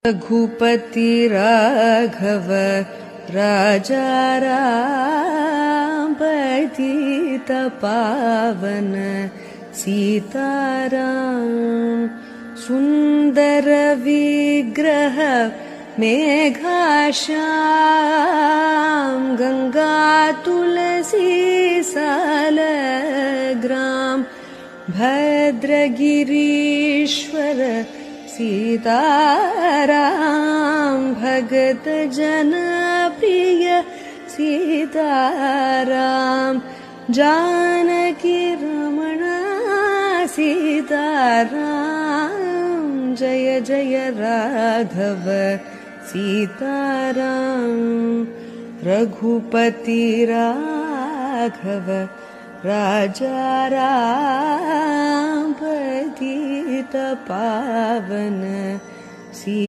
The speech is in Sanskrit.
रघुपति राघव राजा राम पतित पावन सीताराम सुंदर विग्रह मेघाश्याम गंगा तुलसी सालग्राम भद्रगिरीश्वर सीताराम भगत जन प्रिय सीताराम जानकी रमणा सीताराम जय जय राघव सीताराम रघुपति राघव राजा राम पतित पावन